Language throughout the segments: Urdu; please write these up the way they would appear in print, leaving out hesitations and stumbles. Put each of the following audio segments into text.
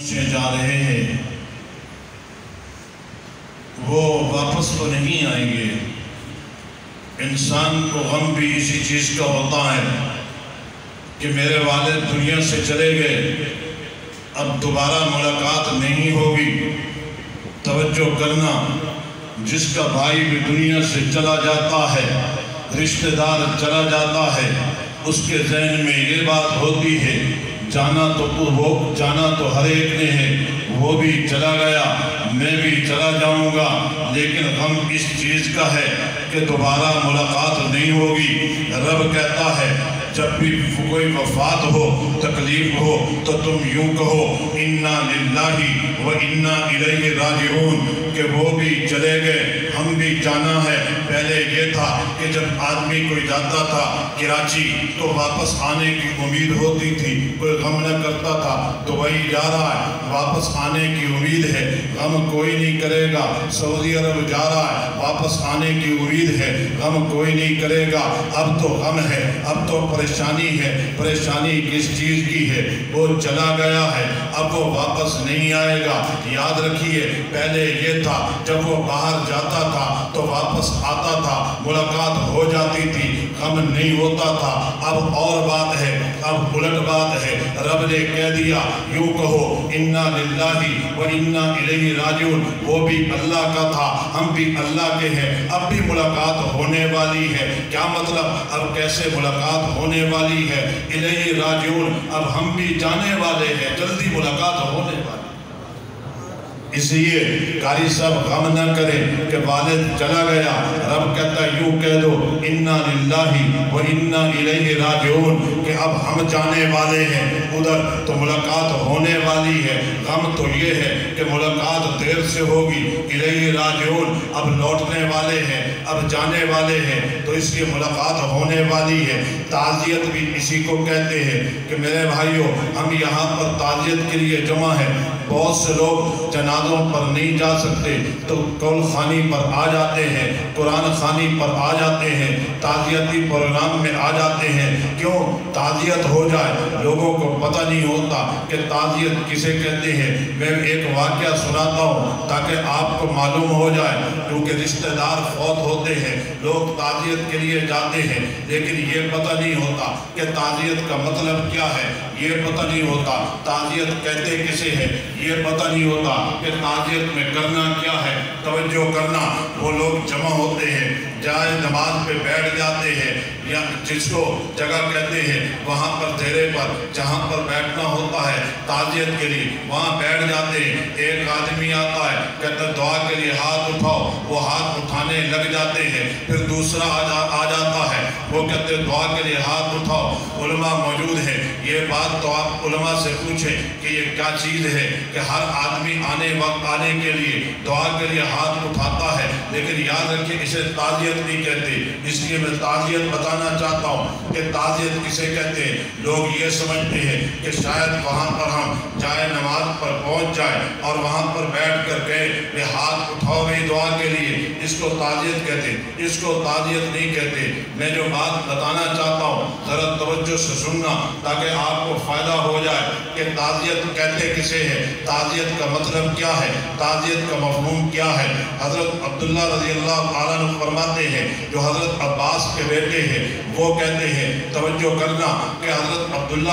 سے جا رہے ہیں وہ واپس تو نہیں آئیں گے۔ انسان کو غم بھی اسی چیز کا ہوتا ہے کہ میرے والد دنیا سے چلے گئے، اب دوبارہ ملاقات نہیں ہوگی۔ توجہ کرنا، جس کا بھائی بھی دنیا سے چلا جاتا ہے، رشتہ دار چلا جاتا ہے، اس کے ذہن میں یہ بات ہوتی ہے جانا تو ہر ایک نے ہے، وہ بھی چلا گیا، میں بھی چلا جاؤں گا، لیکن غم اس چیز کا ہے کہ دوبارہ ملاقات نہیں ہوگی۔ رب کہتا ہے جب بھی کوئی وفات ہو، تکلیف ہو، تو تم یوں کہو اِنَّا لِلَّهِ وَإِنَّا إِلَيْهِ رَاجِعُونَ کہ وہ بھی چلے گئے، ہم بھی جانا ہے۔ پہلے یہ تھا کہ جب آدمی کوئی جاتا تھا کراچی تو واپس آنے کی امید ہوتی تھی، کوئی غم نہ کرتا تھا تو وہی جا رہا ہے، واپس آنے کی امید ہے، غم کوئی نہیں کرے گا۔ سعودی عرب جا رہا ہے، واپس آنے کی امید ہے، غم کوئی نہیں کرے گا۔ اب تو غم ہے، اب تو پریشانی ہے۔ پریشانی کس چیز کی ہے؟ وہ چلا گیا ہے، اب وہ واپس نہیں آئے گا۔ یاد رکھیے پہلے یہ تھا جب وہ باہر جاتا تھا تو واپس آتا تھا، ملاقات ہو جاتی تھی، غم نہیں ہوتا تھا۔ اب اور بات ہے، اب الٹ بات ہے۔ رب نے کہہ دیا یوں کہو اِنَّا لِلَّهِ وَإِنَّا إِلَيْهِ رَاجِعُونَ وہ بھی اللہ کا تھا، ہم بھی اللہ کے ہیں، اب بھی ملاقات ہونے والی ہے۔ کیا مطلب؟ اب کیسے ملاقات ہونے والی ہے؟ إِلَيْهِ رَاجِعُونَ اب ہم بھی جانے والے ہیں، جلدی ملاقات ہونے والی۔ اس لیے قاری صاحب غم نہ کریں کہ والد چلا گیا۔ رب کہتا ہے یوں کہہ دو اِنَّا لِلَّهِ وَإِنَّا إِلَيْهِ رَاجِعُونَ کہ اب ہم جانے والے ہیں ادھر، تو ملاقات ہونے والی ہے۔ غم تو یہ ہے کہ ملاقات دیر سے ہوگی۔ إِلَيْهِ رَاجِعُونَ اب لوٹنے والے ہیں، اب جانے والے ہیں، تو اس لیے ملاقات ہونے والی ہے۔ تعزیت بھی اسی کو کہتے ہیں کہ میرے بھائیوں ہم یہاں پر تعزیت کے لیے جمع ہیں۔ بہت سے لوگ جنازوں پر نہیں جا سکتے تو کول خانی پر آ جاتے ہیں، قرآن خانی پر آ جاتے ہیں، تعزیتی پروگرام میں آ جاتے ہیں۔ کیوں؟ تعزیت ہو جائے۔ لوگوں کو پتہ نہیں ہوتا کہ تعزیت کسے کہتے ہیں۔ میں ایک واقعہ سناتا ہوں تاکہ آپ کو معلوم ہو جائے، کیونکہ رشتہ دار فوت ہوتے ہیں، لوگ تعزیت کے لیے جاتے ہیں، لیکن یہ پتہ نہیں ہوتا کہ تعزیت کا مطلب کیا ہے، یہ پتہ نہیں ہوتا تعزیت کہتے کسے ہے، یہ پتہ نہیں ہوتا کہ تعزیت میں کرنا کیا ہے۔ توجہ کرنا، وہ لوگ جمع ہوتے ہیں، جائے نماز پہ بیٹھ جاتے ہیں، یا جس کو جگہ کہتے ہیں وہاں پر دھیرے پر جہاں پر بیٹھنا ہوتا ہے تعزیت کے لیے وہاں بیٹھ جاتے ہیں۔ ایک آدمی آتا ہے کہتا ہے دعا کے لیے ہاتھ اٹھاؤ، وہ ہاتھ اٹھانے لگ جاتے ہیں۔ پھر دوسرا آ جاتا ہے، وہ کہتے ہیں دعا کے لیے ہاتھ اٹھاؤ۔ علماء موجود ہیں، یہ بات تو آپ علماء سے پوچھیں کہ یہ کیا چیز ہے کہ ہر آدمی آنے کے لیے دعا کے لیے ہاتھ اٹھاتا ہے، لیکن یاد رکھیں اسے تعزیت نہیں کہتے۔ اس لیے میں تعزیت بتانا چاہتا ہوں کہ تعزیت کسے کہتے ہیں۔ لوگ یہ سمجھتے ہیں کہ شاید وہاں پر ہم جائے نماز پر پہنچ جائیں اور وہاں پر بیٹھ کر گئے یہ ہاتھ اٹھاؤ بھی دعا کے لیے، اس کو تعزیت کہتے ہیں، اس کو تعزیت نہیں کہتے۔ میں جو بات بتانا چاہتا ہوں ذرا توجہ سے سننا تاکہ آپ کو فائدہ ہو جائے کہ تعزیت کہتے کسے ہے، تعزیت کا مطلب کیا ہے، تعزیت کا مفہوم کیا ہے۔ حضرت عبداللہ رضی اللہ عنہ فرماتے ہیں جو حضرت عباس کے بیٹے ہیں، وہ کہتے ہیں توجہ کرنا کہ حضرت عبداللہ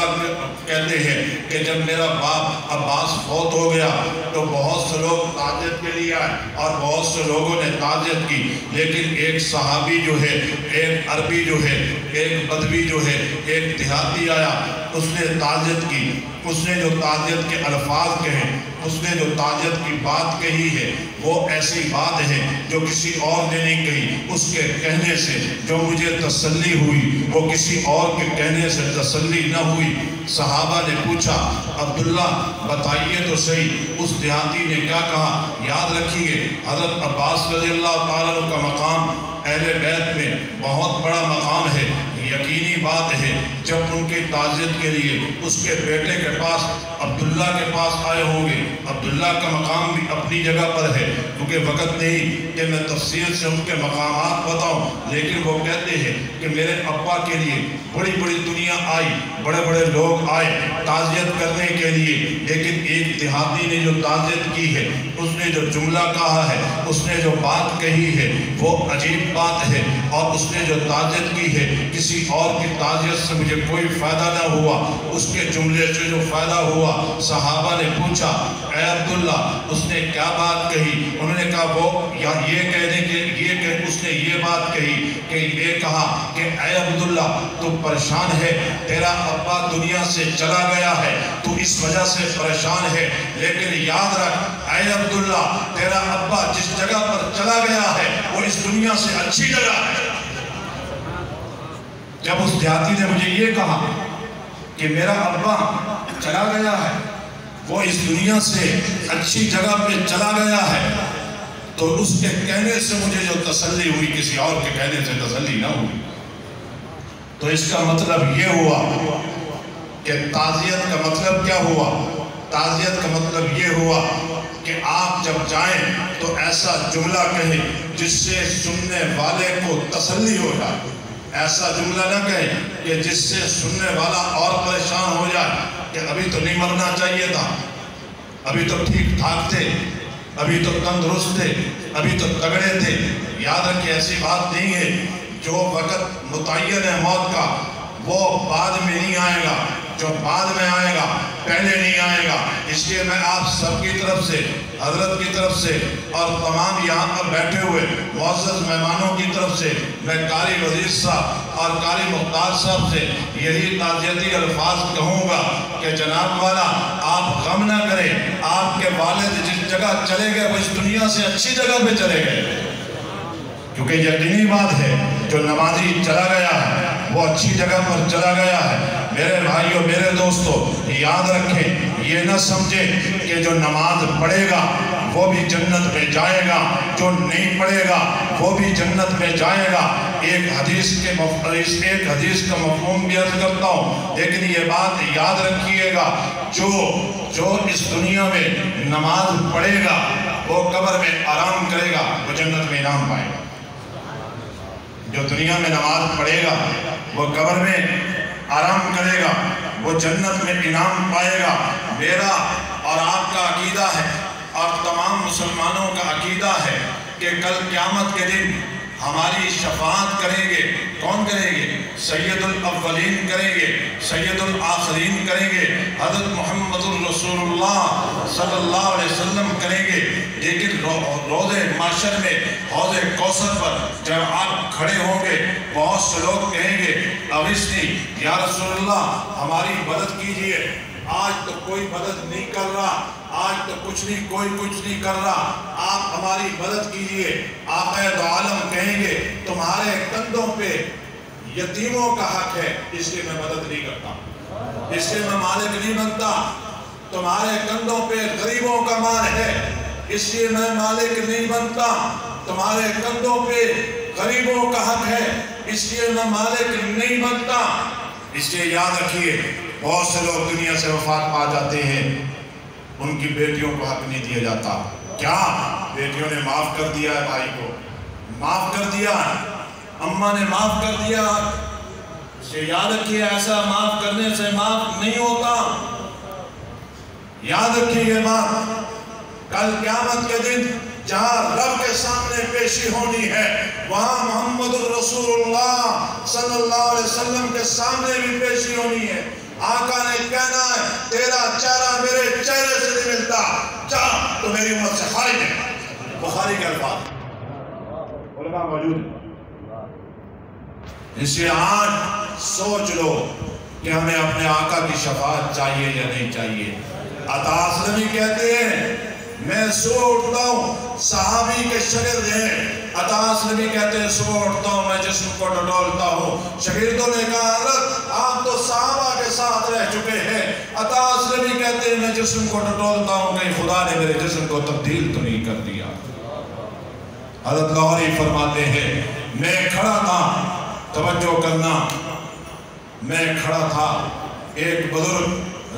کہتے ہیں کہ جب میرا باپ عباس فوت ہو گیا تو بہت سے لوگ تعزیت کے لیے آئے اور بہت سے لوگوں نے تعزیت کی، لیکن ایک صحابی جو ہے، ایک عربی جو ہے، ایک بدوی جو ہے، ایک دیہاتی آیا، اس نے تعزیت کی۔ اس نے جو تعزیت کے الفاظ کہے، اس نے جو تعزیت کی بات کہی ہے وہ ایسی بات ہے جو کسی اور نے نہیں کہی۔ اس کے کہنے سے جو مجھے تسلی ہوئی وہ کسی اور کے کہنے سے تسلی نہ ہوئی۔ صحابہ نے پوچھا عبداللہ بتائیے تو صحیح اس دیہاتی نے کیا کہا۔ یاد رکھیے حضرت عباس رضی اللہ تعالیٰ عنہ کا مقام اہل بیت میں بہت بڑا مقام ہے۔ یقینی بات ہے جب ان کی تعزیت کے لیے اس کے بیٹے کے پاس عبداللہ کے پاس آئے ہوں گے. عبداللہ کا مقام بھی اپنی جگہ پر ہے، کیونکہ وقت نہیں کہ میں تفصیل سے ان کے مقامات بتاؤں، لیکن وہ کہتے ہیں کہ میرے ابا کے لیے بڑی بڑی دنیا آئی، بڑے بڑے لوگ آئے تعزیت کرنے کے لیے، لیکن ایک دیہاتی نے جو تعزیت کی ہے، اس نے جو جملہ کہا ہے، اس نے جو بات کہی ہے، وہ عجیب بات ہے. اور اس نے جو تعزیت کی ہے، کسی اور کی تعزیت سے مجھے کوئی فائدہ نہ ہوا، اس کے جملے سے جو فائدہ ہوا. صحابہ نے پوچھا اے عبداللہ اس نے کیا بات کہی؟ انہوں نے کہا وہ یہ کہنے کے اس نے یہ بات کہی کہ یہ کہا کہ اے عبداللہ تو پریشان ہے، تیرا ابا دنیا سے چلا گیا ہے، تو اس وجہ سے پریشان ہے، لیکن یاد رکھ اے عبداللہ تیرا ابا جس جگہ پر چلا گیا ہے وہ اس دنیا سے اچھی جگہ ہے. جب اس دیہاتی نے مجھے یہ کہا کہ میرا ابا چلا گیا ہے، وہ اس دنیا سے اچھی جگہ پہ چلا گیا ہے، تو اس کے کہنے سے مجھے جو تسلی ہوئی کسی اور کے کہنے سے تسلی نہ ہوئی. تو اس کا مطلب یہ ہوا کہ تعزیت کا مطلب کیا ہوا؟ تعزیت کا مطلب یہ ہوا کہ آپ جب جائیں تو ایسا جملہ کہیں جس سے سننے والے کو تسلی ہو جائے. ایسا جملہ نہ کہیں کہ جس سے سننے والا اور پریشان ہو جائے کہ ابھی تو نہیں مرنا چاہیے تھا، ابھی تو ٹھیک ٹھاک تھے، ابھی تو تندرست تھے، ابھی تو تگڑے تھے. یاد رکھیں ایسی بات نہیں ہے. جو وقت متعین ہے موت کا وہ بعد میں نہیں آئے گا، جو بعد میں آئے گا پہلے نہیں آئے گا. اس لیے میں آپ سب کی طرف سے، حضرت کی طرف سے اور تمام یہاں پر بیٹھے ہوئے معزز مہمانوں کی طرف سے میں قاری وزیر صاحب اور قاری مختار صاحب سے یہی تعزیتی الفاظ کہوں گا کہ جناب والا آپ غم نہ کریں، آپ کے والد جس جگہ چلے گئے وہ اس دنیا سے اچھی جگہ پہ چلے گئے. کیونکہ یقینی بات ہے جو نمازی چلا گیا ہے وہ اچھی جگہ پر چلا گیا ہے. میرے بھائیوں میرے دوستو یاد رکھیں، یہ نہ سمجھیں کہ جو نماز پڑھے گا وہ بھی جنت میں جائے گا، جو نہیں پڑھے گا وہ بھی جنت میں جائے گا. ایک حدیث کا مفہوم بھی عرض کرتا ہوں، لیکن یہ بات یاد رکھیے گا جو اس دنیا میں نماز پڑھے گا وہ قبر میں آرام کرے گا، وہ جنت میں انعام پائے گا. جو دنیا میں نماز پڑھے گا وہ قبر میں آرام کرے گا، وہ جنت میں انعام پائے گا. میرا اور آپ کا عقیدہ ہے اور تمام مسلمانوں کا عقیدہ ہے کہ کل قیامت کے دن ہماری شفاعت کریں گے. کون کریں گے؟ سید الاولین کریں گے، سید الآخرین کریں گے، حضرت محمد الرسول اللہ صلی اللہ علیہ وسلم کریں گے. لیکن روز محشر میں حوض کوثر پر جب آپ کھڑے ہوں گے بہت سے لوگ کہیں گے اویسی یا رسول اللہ ہماری مدد کیجئے. آج تو کوئی مدد نہیں کر رہا، آج تو کوئی کچھ نہیں کر رہا، آپ ہماری مدد کیجئے. آقا دو عالم کہیں گے تمہارے کندھوں پہ یتیموں کا حق ہے، اس لیے میں مدد نہیں کرتا، اس لیے میں مالک نہیں بنتا. تمہارے کندھوں پہ غریبوں کا مال ہے، اس لیے میں مالک نہیں بنتا. تمہارے کندھوں پہ غریبوں کا حق ہے، اس لیے میں مالک نہیں بنتا. اس لیے یاد رکھیے بہت سے لوگ دنیا سے وفات پا جاتے ہیں، ان کی بیٹیوں کو حق نہیں دیا جاتا. کیا بیٹیوں نے معاف کر دیا ہے بھائی کو؟ معاف کر دیا، اماں نے معاف کر دیا. اسے یاد رکھیے ایسا معاف کرنے سے معاف نہیں ہوتا. یاد رکھیے یہ بات، کل قیامت کے دن جہاں رب کے سامنے پیشی ہونی ہے وہاں محمد الرسول اللہ صلی اللہ علیہ وسلم کے سامنے بھی پیشی ہونی ہے. آقا نے کہنا ہے تیرا چہرہ میرے چہرے سے نہیں ملتا، جا تو میری امت سے خارج ہے. بخاری کے الفاظ علماء موجود ہیں. اس لیے آج سوچ لو کہ ہمیں اپنے آقا کی شفاعت چاہیے یا نہیں چاہیے. عطا اسلمی کہتے ہیں میں صبح اٹھتا ہوں، صحابی کے شاگرد ہیں. عطا اسلمی کہتے ہیں صبح اٹھتا ہوں میں جسم کو ڈڈولتا ہوں. شاگردوں نے کہا حضرت آپ تو صحابہ کے ساتھ رہ چکے ہیں. عطا اسلمی کہتے ہیں میں جسم کو ڈڈولتا ہوں کہیں خدا نے میرے جسم کو تبدیل تو نہیں کر دیا. حضرت لاہوری فرماتے ہیں میں کھڑا تھا، توجہ کرنا، میں کھڑا تھا، ایک بزرگ